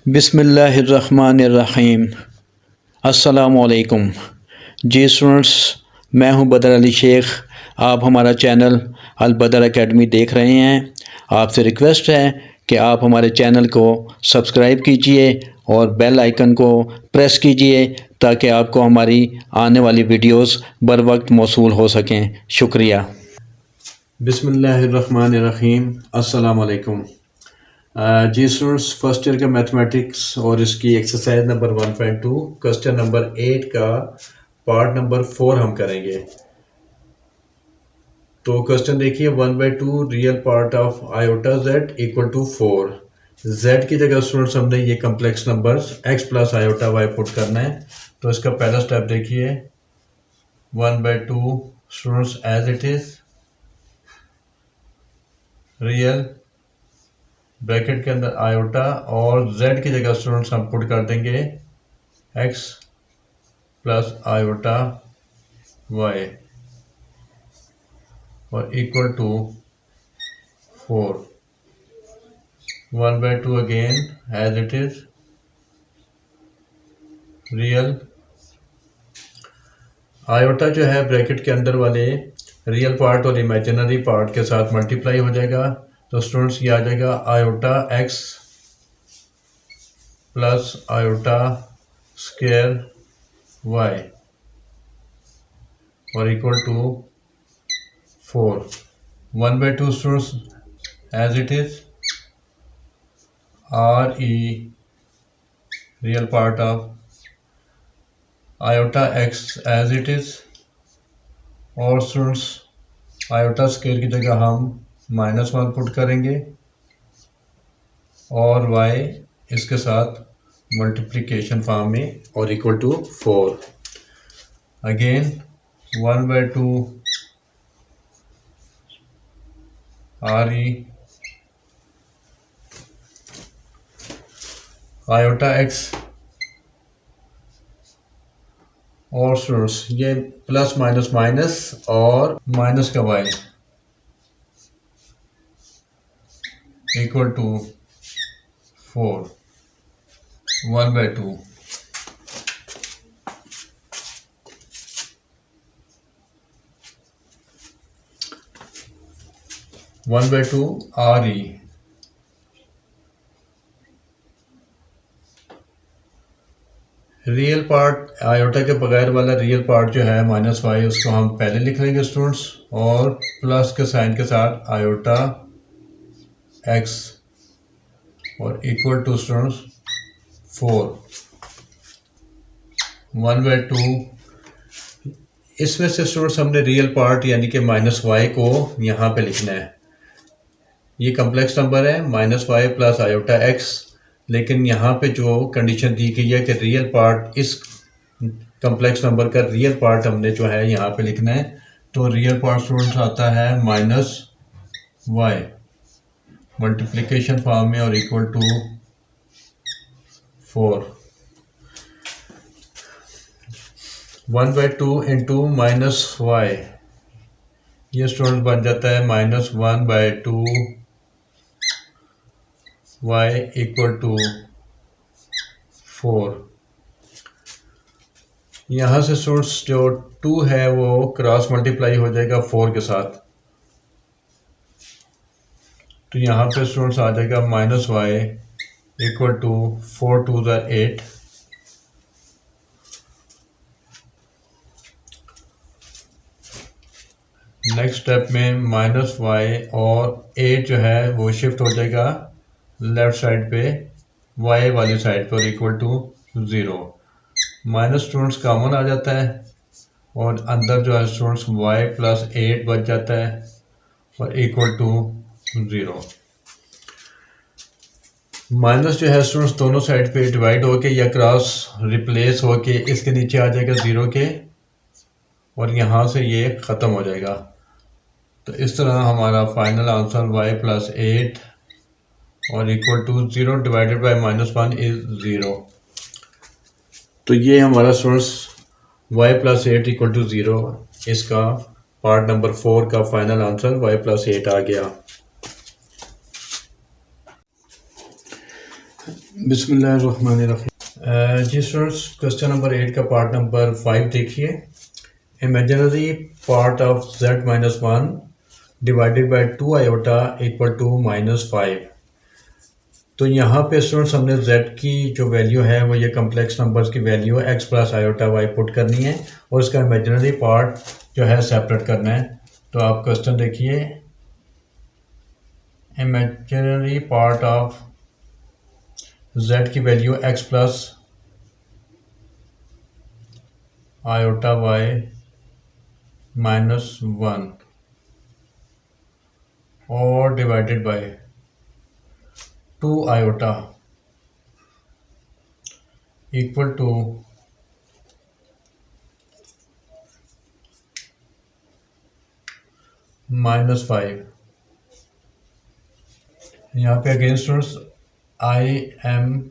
बिस्मिल्लाहिर्रहमानिर्रहीम। अस्सलामुअलैकुम। जी स्टूडेंट्स, मैं हूं बदर अली शेख। आप हमारा चैनल अल बदर एकेडमी देख रहे हैं। आपसे रिक्वेस्ट है कि आप हमारे चैनल को सब्सक्राइब कीजिए और बेल आइकन को प्रेस कीजिए ताकि आपको हमारी आने वाली वीडियोस बर वक्त मौसूल हो सकें। शुक्रिया। बिस्मिल्लाहिर्रहमानिर्रहीम। अस्सलामुअलैकुम। जी स्टूडेंट्स, फर्स्ट ईयर का मैथमेटिक्स और इसकी एक्सरसाइज नंबर 1.2 क्वेश्चन नंबर 8 का पार्ट नंबर 4 हम करेंगे। तो क्वेश्चन देखिए, 1/2 real part of iota Z equal to 4। जेड की जगह स्टूडेंट्स हमने ये complex number X plus iota Y put करना है। तो इसका पहला स्टेप देखिए, 1/2 students as it is real bracket के अंदर आयोटा और z की जगह स्टूडेंट्स हम पुट कर देंगे x प्लस आयोटा y और equal to 4। 1/2 again as it is real iota जो है ब्रैकेट के अंदर वाले रियल पार्ट और इमेजिनरी पार्ट के साथ मल्टीप्लाई हो जाएगा। तो स्टूडेंट्स ये आ जाएगा iota x plus iota square y और equal to 4। 1/2 students as it is RE real part of iota x as it is और स्टूडेंट्स आयोटा स्क्वायर की जगह हम -1 पुट करेंगे और y इसके साथ मल्टीप्लिकेशन फॉर्म में और equal to 4। Again 1/2 RE iota x और स्टूडेंट्स ये प्लस माइनस माइनस और माइनस का y equal to 4। 1/2 1/2 RE real part iota के बगैर वाला रियल पार्ट जो है -y उसको हम पहले लिख लेंगे स्टूडेंट्स और प्लस के साइन के साथ आयोटा x और इक्वल टू स्टूडेंट्स 4। 1/2 इसमें से स्टूडेंट्स हमने रियल पार्ट यानी कि -y को यहाँ पे लिखना है। ये कम्प्लेक्स नंबर है -y प्लस आयोटा x, लेकिन यहाँ पे जो कंडीशन दी गई है कि रियल पार्ट इस कम्प्लेक्स नंबर का रियल पार्ट हमने जो है यहाँ पे लिखना है। तो रियल पार्ट स्टूडेंट्स आता है -y मल्टीप्लिकेशन फॉर्म में और इक्वल टू 4। 1/2 इंटू -y ये स्टूडेंट बन जाता है -1/2 y इक्वल टू 4। यहाँ से स्टूडेंट्स जो 2 है वो क्रॉस मल्टीप्लाई हो जाएगा 4 के साथ। तो यहाँ पे स्टूडेंट्स आ जाएगा -y इक्वल टू 4 2 ज़ा 8। नेक्स्ट स्टेप में -y और 8 जो है वो शिफ्ट हो जाएगा लेफ्ट साइड पे y वाली साइड पर equal to 0। Minus students common आ जाता है और अंदर जो है स्टूडेंट्स y प्लस 8 बच जाता है और इक्वल टू 0। माइनस जो है स्टूडेंट्स दोनों साइड पे डिवाइड होके या क्रॉस रिप्लेस होके इसके नीचे आ जाएगा 0 के और यहाँ से ये ख़त्म हो जाएगा। तो इस तरह हमारा फाइनल आंसर y प्लस 8 और equal to 0 divided by -1 is 0। तो ये हमारा students y plus 8 equal to 0 इसका पार्ट नंबर 4 का फाइनल आंसर y प्लस 8 आ गया। बिस्मिल्लाहिर्रहमानिर्रहीम। जी स्टूडेंट्स, क्वेश्चन नंबर 8 का पार्ट नंबर 5 देखिए। Imaginary part of z minus one divided by 2 iota equal to -5। तो यहाँ पे स्टूडेंट्स हमने z की जो वैल्यू है वो ये कम्प्लेक्स नंबर्स की वैल्यू है x plus iota y put करनी है और इसका इमेजिनरी पार्ट जो है सेपरेट करना है। तो आप क्वेश्चन देखिए, इमेजिनरी पार्ट ऑफ z की value x plus iota y -1 और divided by 2 iota equal to -5। यहाँ पे again students I am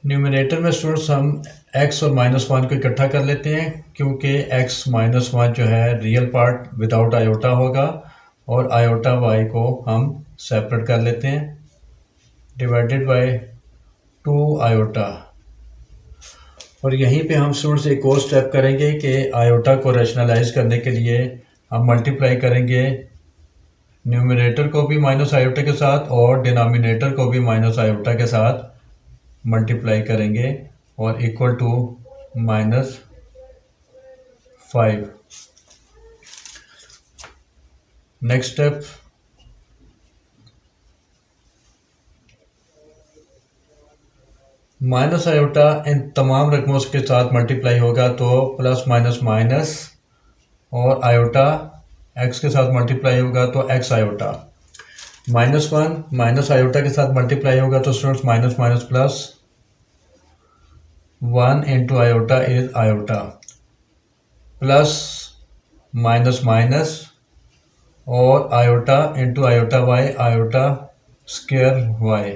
numerator में स्टूडेंट्स हम x और -1 को इकट्ठा कर लेते हैं क्योंकि x -1 जो है रियल पार्ट विदाउट आयोटा होगा और आयोटा y को हम सेपरेट कर लेते हैं डिवाइडेड बाय 2 आयोटा। और यहीं पे हम स्टूडेंट्स एक और स्टेप करेंगे कि आयोटा को रैशनलाइज करने के लिए हम मल्टीप्लाई करेंगे न्यूमिनेटर को भी माइनस आयोटा के साथ और डिनोमिनेटर को भी माइनस आयोटा के साथ मल्टीप्लाई करेंगे और equal to -5। Next step, minus iota इन तमाम रकमों के साथ मल्टीप्लाई होगा तो प्लस माइनस माइनस और आयोटा x के साथ मल्टीप्लाई होगा तो x आयोटा। -1 माइनस आयोटा के साथ मल्टीप्लाई होगा तो students minus minus plus 1 into iota is iota plus minus minus और iota into iota y iota square y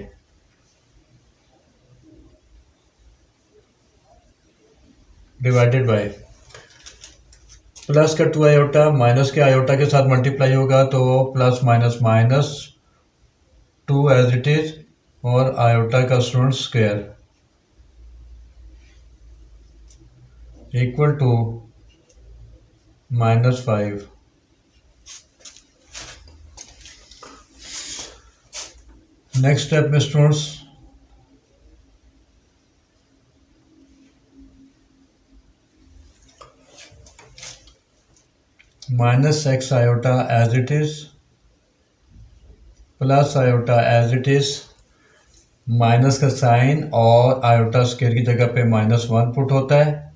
divided by plus का 2 आयोटा माइनस के आयोटा के साथ मल्टीप्लाई होगा तो plus minus minus 2 as it is और iota का student square equal to -5। Next step में students -x iota as it is plus iota as it is minus का साइन और आयोटा स्क्वायर की जगह पे -1 पुट होता है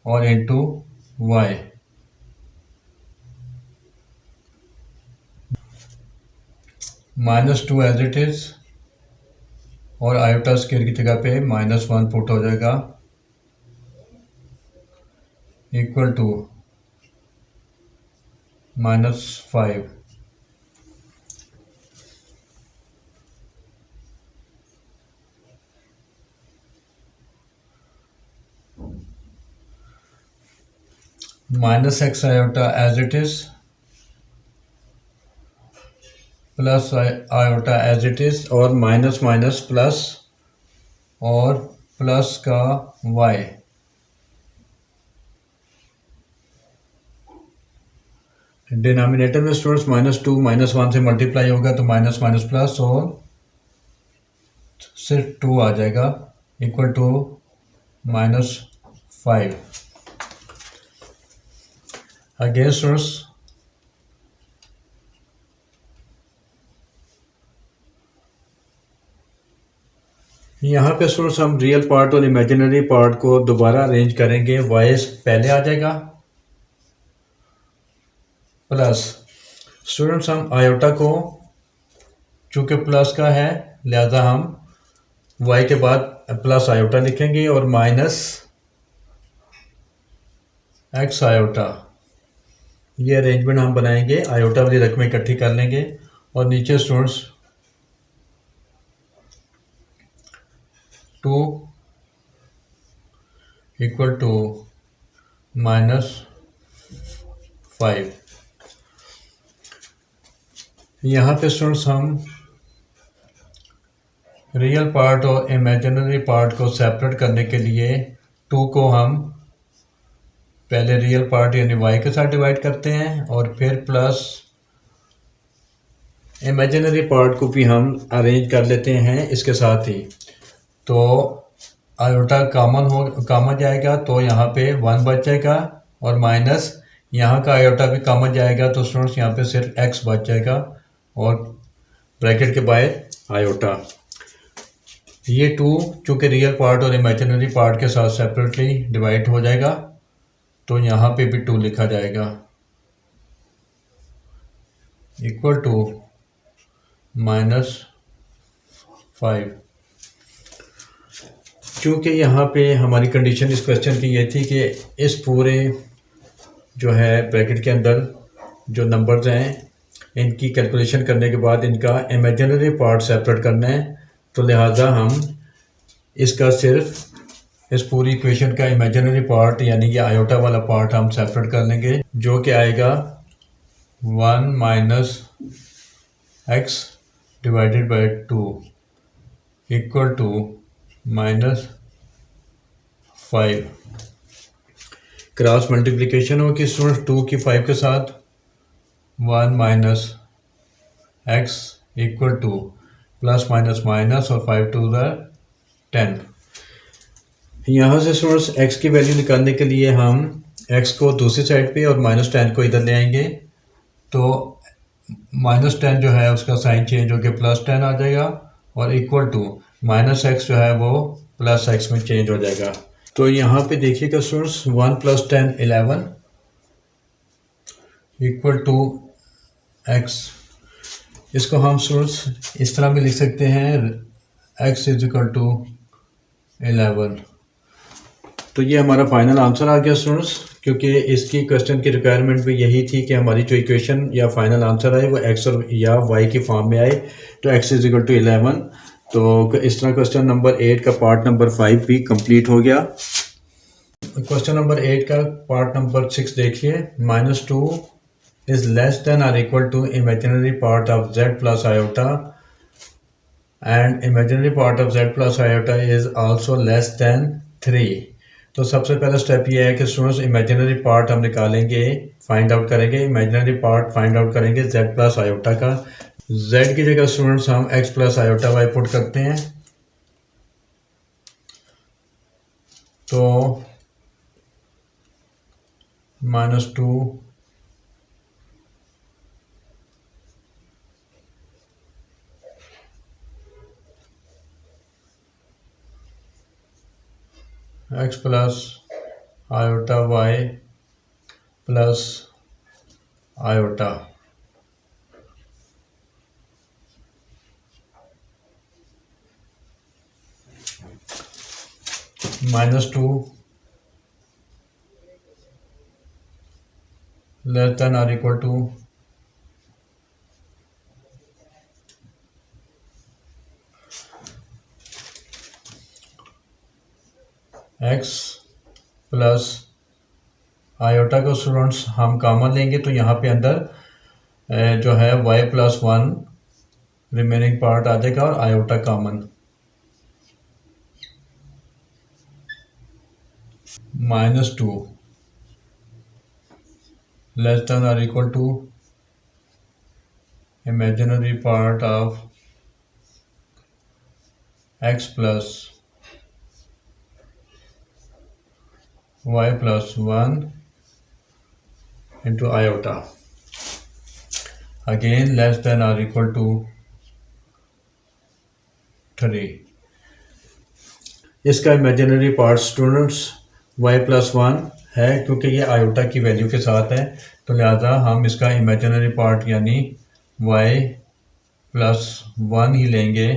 और into y -2 as it is और आयोटा स्क्वायर की जगह पे -1 पुट हो जाएगा equal to -5। -x iota as it is plus iota as it is और माइनस माइनस प्लस और प्लस का y डिनोमिनेटर में स्टूडेंट्स -2 -1 से मल्टीप्लाई होगा तो माइनस माइनस प्लस और सिर्फ 2 आ जाएगा इक्वल टू -5। अगेन स्टूडेंट्स यहाँ पे स्टूडेंट्स हम रियल पार्ट और इमेजिनरी पार्ट को दोबारा अरेंज करेंगे। y पहले आ जाएगा प्लस स्टूडेंट्स हम आयोटा को चूँकि प्लस का है लिहाजा हम y के बाद प्लस आयोटा लिखेंगे और माइनस x आयोटा। ये अरेंजमेंट हम बनाएंगे, आयोटा वाली रकमें इकट्ठी कर लेंगे और नीचे स्टूडेंट्स 2 इक्वल टू -5। 5। यहाँ पे स्टूडेंट्स हम रियल पार्ट और इमेजिनरी पार्ट को सेपरेट करने के लिए 2 को हम पहले रियल पार्ट यानी y के साथ डिवाइड करते हैं और फिर प्लस इमेजिनरी पार्ट को भी हम अरेंज कर लेते हैं इसके साथ ही। तो आयोटा कॉमन जाएगा तो यहाँ पे 1 बच जाएगा और माइनस यहाँ का आयोटा भी कॉमन जाएगा तो स्टूडेंट्स यहाँ पे सिर्फ x बच जाएगा और ब्रैकेट के बाहर आयोटा। ये 2 चूँकि रियल पार्ट और इमेजिनरी पार्ट के साथ सेपरेटली डिवाइड हो जाएगा तो यहाँ पे भी 2 लिखा जाएगा इक्वल टू -5। क्योंकि यहाँ पे हमारी कंडीशन इस क्वेश्चन की ये थी कि इस पूरे जो है ब्रैकेट के अंदर जो नंबर्स हैं इनकी कैलकुलेशन करने के बाद इनका इमेजिनरी पार्ट सेपरेट करना है, तो लिहाजा हम इसका सिर्फ इस पूरी इक्वेशन का इमेजिनरी पार्ट यानी कि आयोटा वाला पार्ट हम सेपरेट कर लेंगे जो कि आएगा 1 - x divided by 2 equal to -5। Cross multiplication होगी स्टूडेंट 2 की 5 के साथ 1 - x equal to plus minus minus और 5 टू द 10। यहाँ से स्टूडेंट्स x की वैल्यू निकालने के लिए हम x को दूसरी साइड पे और -10 को इधर ले आएंगे तो -10 जो है उसका साइन चेंज होकर +10 आ जाएगा और इक्वल टू -x जो है वो +x में चेंज हो जाएगा। तो यहाँ पे देखिएगा स्टूडेंट्स 1 + 10 11 इक्वल टू x। इसको हम स्टूडेंट्स इस तरह भी लिख सकते हैं x = 11। तो ये हमारा फाइनल आंसर आ गया स्टूडेंट्स, क्योंकि इसकी क्वेश्चन की रिक्वायरमेंट भी यही थी कि हमारी जो इक्वेशन या फाइनल आंसर आए वो x और या y की फॉर्म में आए, तो x = 11। तो इस तरह क्वेश्चन नंबर 8 का पार्ट नंबर 5 भी कंप्लीट हो गया। क्वेश्चन नंबर 8 का पार्ट नंबर 6 देखिए। -2 is less than or equal to imaginary part of z plus iota and imaginary part of z plus iota is also less than 3। तो सबसे पहला step ये है कि स्टूडेंट्स इमेजिनरी पार्ट हम निकालेंगे, फाइंड आउट करेंगे। इमेजिनरी पार्ट फाइंड आउट करेंगे z प्लस आयोटा का। z की जगह स्टूडेंट्स हम x plus iota y put करते हैं तो -2 x plus iota y plus iota -2 less than or equal to x plus iota को स्टूडेंट्स हम कॉमन लेंगे तो यहाँ पे अंदर जो है y + 1 रिमेनिंग पार्ट आ जाएगा और iota common. -2 less than or equal to imaginary part of x plus y plus 1 into iota, again less than or equal to 3। इसका इमेजिनरी पार्ट स्टूडेंट्स y + 1 है क्योंकि ये आयोटा की वैल्यू के साथ है, तो लिहाजा हम इसका इमेजिनरी पार्ट यानी y + 1 ही लेंगे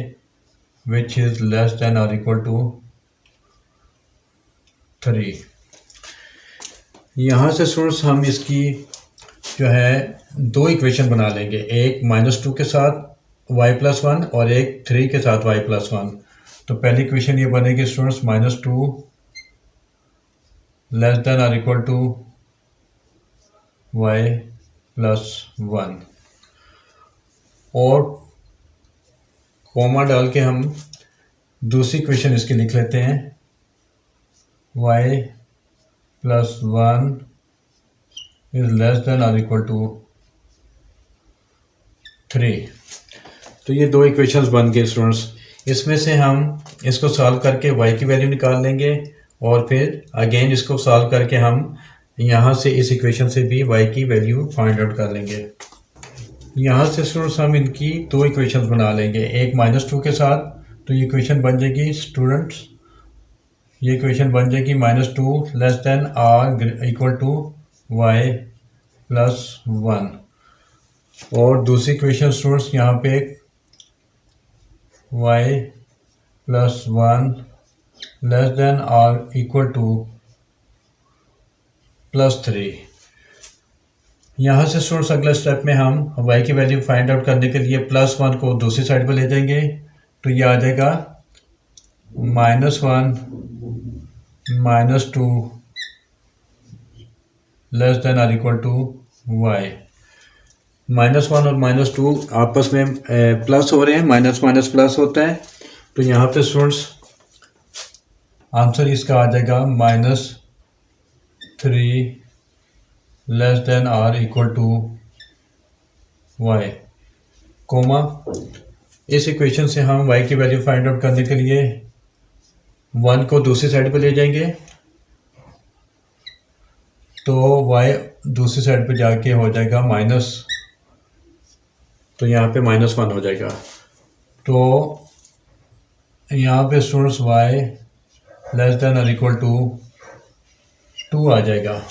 विच इज़ लेस देन और इक्वल टू 3। यहाँ से स्टूडेंट्स हम इसकी जो है 2 इक्वेशन बना लेंगे, एक -2 के साथ y + 1 और एक 3 के साथ y + 1। तो पहली इक्वेशन ये बनेगी स्टूडेंट्स -2 लेस देन और इक्वल टू वाई प्लस 1 और कॉमा डाल के हम दूसरी इक्वेशन इसकी लिख लेते हैं, Y plus 1 is less than और इक्वल टू 3। तो ये दो इक्वेशंस बन गए स्टूडेंट्स। इसमें से हम इसको सॉल्व करके y की वैल्यू निकाल लेंगे और फिर अगेन इसको सॉल्व करके हम यहाँ से इस इक्वेशन से भी y की वैल्यू फाइंड आउट कर लेंगे। यहाँ से स्टूडेंट्स हम इनकी दो इक्वेशंस बना लेंगे, एक -2 के साथ। तो ये इक्वेशन बन जाएगी स्टूडेंट्स, ये इक्वेशन बन जाएगी -2 less than or equal to Y plus 1 और दूसरी इक्वेशन स्टूडेंट्स यहाँ पे y प्लस 1 लेस देन और इक्वल टू +3। यहाँ से स्टूडेंट्स अगला स्टेप में हम y की वैल्यू फाइंड आउट करने के लिए +1 को दूसरी साइड पर ले जाएंगे। तो ये आ जाएगा -1 -2 लेस देन और इक्वल टू y। -1 और -2 आपस में प्लस हो रहे हैं, माइनस माइनस प्लस होता है। तो यहाँ पे स्टूडेंट्स आंसर इसका आ जाएगा -3 लेस देन और इक्वल टू y, कोमा इस इक्वेशन से हम y की वैल्यू फाइंड आउट करने के लिए 1 को दूसरी साइड पे ले जाएंगे। तो y दूसरी साइड पे जाके हो जाएगा माइनस, तो यहाँ पे -1 हो जाएगा। तो यहाँ पे स्टूडेंट्स y लेस देन और इक्वल टू 2 आ जाएगा।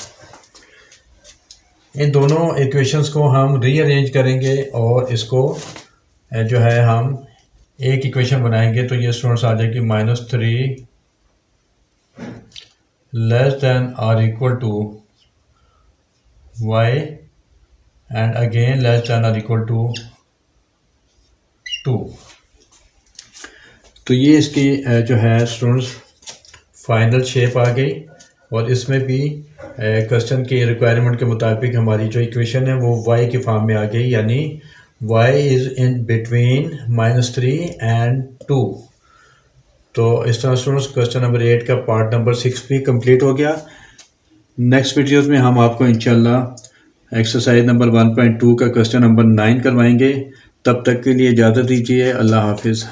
इन दोनों इक्वेशंस को हम रीअरेंज करेंगे और इसको जो है हम एक इक्वेशन बनाएंगे। तो ये स्टूडेंट्स आ जाएगी -3 लेस देन और equal to y and again less than और इक्वल टू 2। तो ये इसकी जो है स्टूडेंट्स फाइनल शेप आ गई और इसमें भी क्वेश्चन की रिक्वायरमेंट के मुताबिक हमारी जो इक्वेशन है वो y के फॉर्म में आ गई, यानी y is in between -3 and 2। तो इस तरह स्टूडेंट्स क्वेश्चन नंबर 8 का पार्ट नंबर 6 भी कंप्लीट हो गया। नेक्स्ट वीडियोस में हम आपको इंशाल्लाह एक्सरसाइज नंबर 1.2 का क्वेश्चन नंबर 9 करवाएंगे। तब तक के लिए इजाज़त दीजिए। अल्लाह हाफिज़।